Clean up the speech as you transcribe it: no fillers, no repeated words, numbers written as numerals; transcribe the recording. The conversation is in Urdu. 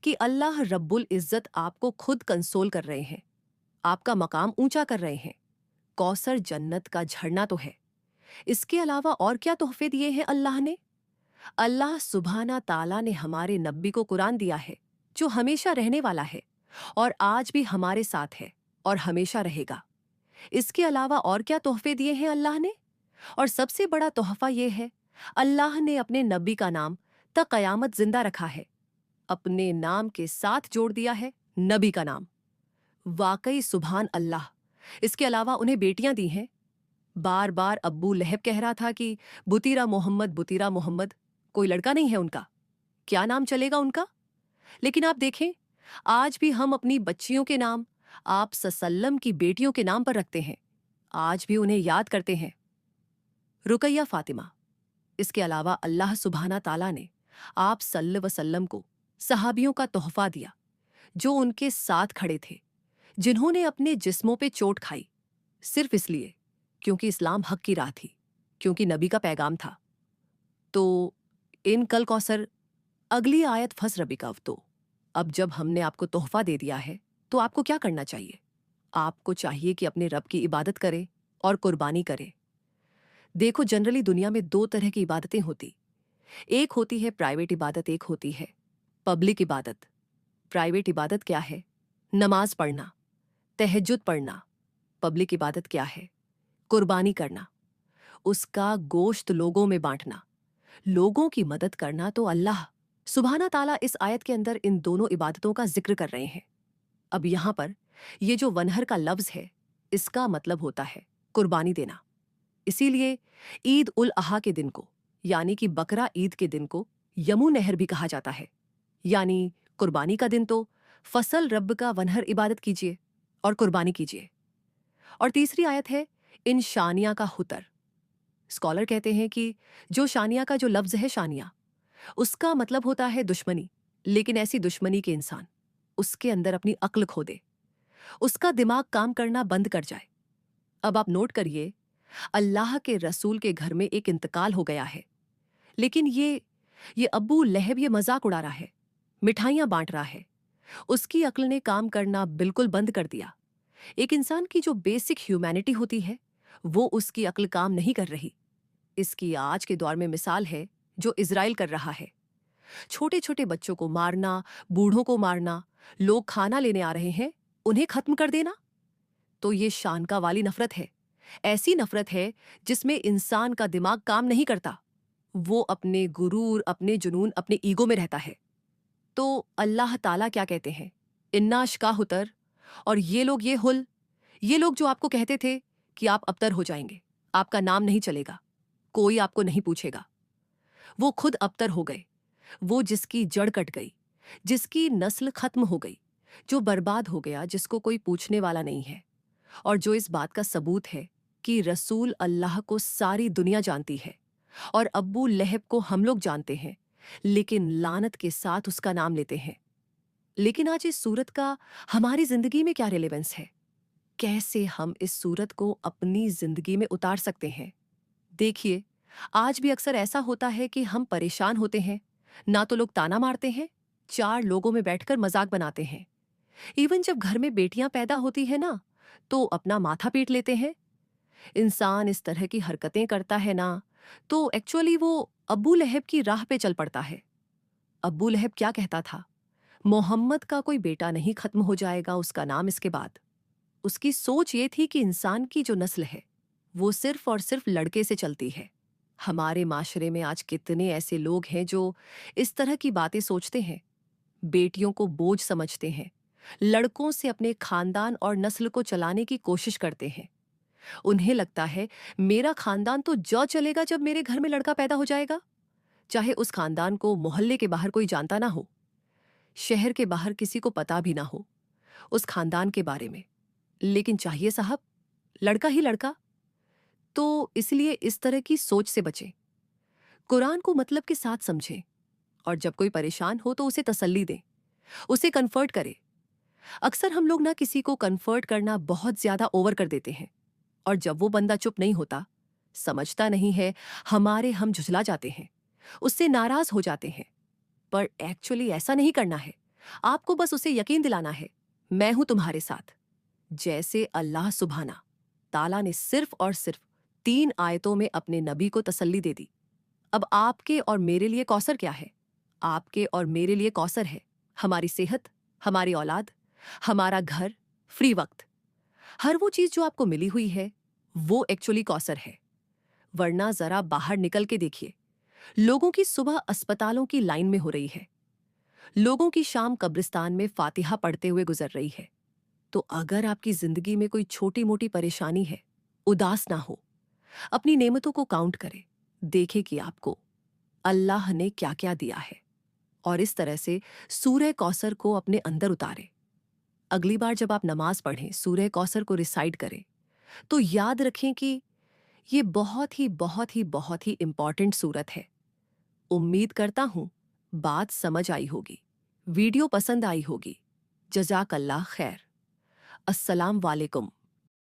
کہ اللہ رب العزت آپ کو خود کنسول کر رہے ہیں، آپ کا مقام اونچا کر رہے ہیں۔ کوثر جنت کا جھرنا تو ہے، اس کے علاوہ اور کیا تحفے دیے ہیں اللہ نے؟ اللہ سبحانہ تعالیٰ نے ہمارے نبی کو قرآن دیا ہے جو ہمیشہ رہنے والا ہے اور آج بھی ہمارے ساتھ ہے اور ہمیشہ رہے گا۔ اس کے علاوہ اور کیا تحفے دیے ہیں اللہ نے؟ اور سب سے بڑا تحفہ یہ ہے، اللہ نے اپنے نبی کا نام تا قیامت زندہ رکھا ہے، اپنے نام کے ساتھ جوڑ دیا ہے نبی کا نام۔ واقعی سبحان اللہ۔ اس کے علاوہ انہیں بیٹیاں دی ہیں۔ بار بار ابو لہب کہہ رہا تھا کہ بطیرہ محمد، بطیرہ محمد، کوئی لڑکا نہیں ہے ان کا، کیا نام چلے گا ان کا؟ لیکن آپ دیکھیں، آج بھی ہم اپنی بچیوں کے نام آپ صلی اللہ علیہ وسلم کی بیٹیوں کے نام پر رکھتے ہیں، آج بھی انہیں یاد کرتے ہیں۔ رقیہ فاطمہ۔ اس کے علاوہ اللہ سبحانہ تعالیٰ نے آپ صلی اللہ علیہ وسلم کو صحابیوں کا تحفہ دیا جو ان کے ساتھ کھڑے تھے، جنہوں نے اپنے جسموں پہ چوٹ کھائی صرف اس لیے کیونکہ اسلام حق کی راہ تھی، کیونکہ نبی کا پیغام تھا۔ تو ان کل کوثر اگلی آیت فس ربی کا تو اب جب ہم نے آپ کو تحفہ دے دیا ہے تو آپ کو کیا کرنا چاہیے؟ آپ کو چاہیے کہ اپنے رب کی عبادت کرے اور قربانی کرے۔ دیکھو، جنرلی دنیا میں دو طرح کی عبادتیں ہوتی، ایک ہوتی ہے پرائیویٹ عبادت، ایک ہوتی ہے پبلک عبادت۔ پرائیویٹ عبادت کیا ہے؟ نماز پڑھنا، تہجد پڑھنا۔ پبلک عبادت کیا ہے؟ قربانی کرنا، اس کا گوشت لوگوں میں بانٹنا، لوگوں کی مدد کرنا۔ تو اللہ سبحانہ تعالیٰ اس آیت کے اندر ان دونوں عبادتوں کا ذکر کر رہے ہیں۔ اب یہاں پر یہ جو ونہر کا لفظ ہے، اس کا مطلب ہوتا ہے قربانی دینا۔ اسی لیے عید الاضحیٰ کے دن کو، یعنی کہ بقرہ عید کے دن کو یمو نہر بھی کہا جاتا ہے، یعنی قربانی کا دن۔ تو فصل رب کا ونہر عبادت کیجیے اور قربانی کیجیے۔ اور تیسری آیت ہے ان شانیہ کا حتر۔ اسکالر کہتے ہیں کہ جو شانیہ کا جو لفظ ہے شانیہ، اس کا مطلب ہوتا ہے دشمنی، لیکن ایسی دشمنی کے انسان اس کے اندر اپنی عقل کھو دے، اس کا دماغ کام کرنا بند کر جائے۔ اب آپ نوٹ کریے، اللہ کے رسول کے گھر میں ایک انتقال ہو گیا ہے، لیکن یہ ابو لہب یہ مذاق اڑا رہا ہے، مٹھائیاں بانٹ رہا ہے، اس کی عقل نے کام کرنا بالکل بند کر دیا۔ ایک انسان کی جو بیسک ہیومینٹی ہوتی ہے وہ اس کی عقل کام نہیں کر رہی۔ اس کی آج کے دور میں مثال ہے جو اسرائیل کر رہا ہے، چھوٹے چھوٹے بچوں کو مارنا، بوڑھوں کو مارنا، لوگ کھانا لینے آ رہے ہیں انہیں ختم کر دینا۔ تو یہ شانکا والی نفرت ہے، ایسی نفرت ہے جس میں انسان کا دماغ کام نہیں کرتا، وہ اپنے غرور، اپنے جنون، اپنے ایگو میں رہتا ہے۔ تو اللہ تعالیٰ کیا کہتے ہیں؟ انا اشکاہتر، اور یہ لوگ جو آپ کو کہتے تھے کہ آپ ابتر ہو جائیں گے، آپ کا نام نہیں چلے گا، کوئی آپ کو نہیں پوچھے گا، وہ خود ابتر ہو گئے۔ وہ جس کی جڑ کٹ گئی، جس کی نسل ختم ہو گئی، جو برباد ہو گیا، جس کو کوئی پوچھنے والا نہیں ہے، اور جو اس بات کا ثبوت ہے کہ رسول اللہ کو ساری دنیا جانتی ہے اور ابو لہب کو ہم لوگ جانتے ہیں، لیکن لعنت کے ساتھ اس کا نام لیتے ہیں۔ لیکن آج اس صورت کا ہماری زندگی میں کیا ریلیونس ہے؟ کیسے ہم اس صورت کو اپنی زندگی میں اتار سکتے ہیں؟ دیکھیے، آج بھی اکثر ایسا ہوتا ہے کہ ہم پریشان ہوتے ہیں، نہ تو لوگ تانا مارتے ہیں، چار لوگوں میں بیٹھ کر مذاق بناتے ہیں۔ ایون جب گھر میں بیٹیاں پیدا ہوتی ہیں نا، تو اپنا ماتھا پیٹ لیتے ہیں۔ انسان اس طرح کی حرکتیں کرتا ہے نا، تو ایکچولی وہ ابو لہب کی راہ پہ چل پڑتا ہے۔ ابو لہب کیا کہتا تھا؟ محمد کا کوئی بیٹا نہیں ختم ہو جائے گا اس کا نام اس کے بعد۔ اس کی سوچ یہ تھی کہ انسان کی جو نسل ہے وہ صرف اور صرف لڑکے سے چلتی ہے۔ ہمارے معاشرے میں آج کتنے ایسے لوگ ہیں جو اس طرح کی باتیں سوچتے ہیں، بیٹیوں کو بوجھ سمجھتے ہیں، لڑکوں سے اپنے خاندان اور نسل کو چلانے کی کوشش کرتے ہیں۔ انہیں لگتا ہے میرا خاندان تو چلے گا جب میرے گھر میں لڑکا پیدا ہو جائے گا، چاہے اس خاندان کو محلے کے باہر کوئی جانتا نہ ہو، شہر کے باہر کسی کو پتا بھی نہ ہو اس خاندان کے بارے میں، لیکن چاہیے صاحب لڑکا ہی لڑکا۔ تو اس لیے اس طرح کی سوچ سے بچیں، قرآن کو مطلب کے ساتھ سمجھیں، اور جب کوئی پریشان ہو تو اسے تسلی دیں، اسے کنفرٹ کرے۔ اکثر ہم لوگ نہ کسی کو کنفرٹ کرنا بہت زیادہ اوور کر دیتے ہیں، اور جب وہ بندہ چپ نہیں ہوتا، سمجھتا نہیں ہے، ہم جھجلا جاتے ہیں، اس سے ناراض ہو جاتے ہیں۔ پر ایکچولی ایسا نہیں کرنا ہے۔ آپ کو بس اسے یقین دلانا ہے میں ہوں تمہارے ساتھ۔ جیسے اللہ سبحانہ تعالیٰ نے صرف اور صرف 3 آیتوں میں اپنے نبی کو تسلی دے دی۔ اب آپ کے اور میرے لیے کوثر کیا ہے؟ آپ کے اور میرے لیے کوثر ہے ہماری صحت، ہماری اولاد، ہمارا گھر، فری وقت۔ ہر وہ چیز جو آپ کو ملی ہوئی ہے وہ ایکچولی کوثر ہے۔ ورنہ ذرا باہر نکل کے دیکھیے، لوگوں کی صبح اسپتالوں کی لائن میں ہو رہی ہے، لوگوں کی شام قبرستان میں فاتحہ پڑھتے ہوئے گزر رہی ہے۔ تو اگر آپ کی زندگی میں کوئی چھوٹی موٹی پریشانی ہے، اداس نہ ہو، اپنی نعمتوں کو کاؤنٹ کرے، دیکھے کہ آپ کو اللہ نے کیا کیا دیا ہے، اور اس طرح سے سورہ کوثر کو اپنے اندر اتارے۔ اگلی بار جب آپ نماز پڑھیں، سورہ کوثر کو ریسائٹ کریں تو یاد رکھیں کہ یہ بہت ہی بہت ہی بہت ہی امپورٹنٹ سورت ہے۔ امید کرتا ہوں بات سمجھ آئی ہوگی، ویڈیو پسند آئی ہوگی۔ جزاک اللہ خیر۔ السلام علیکم۔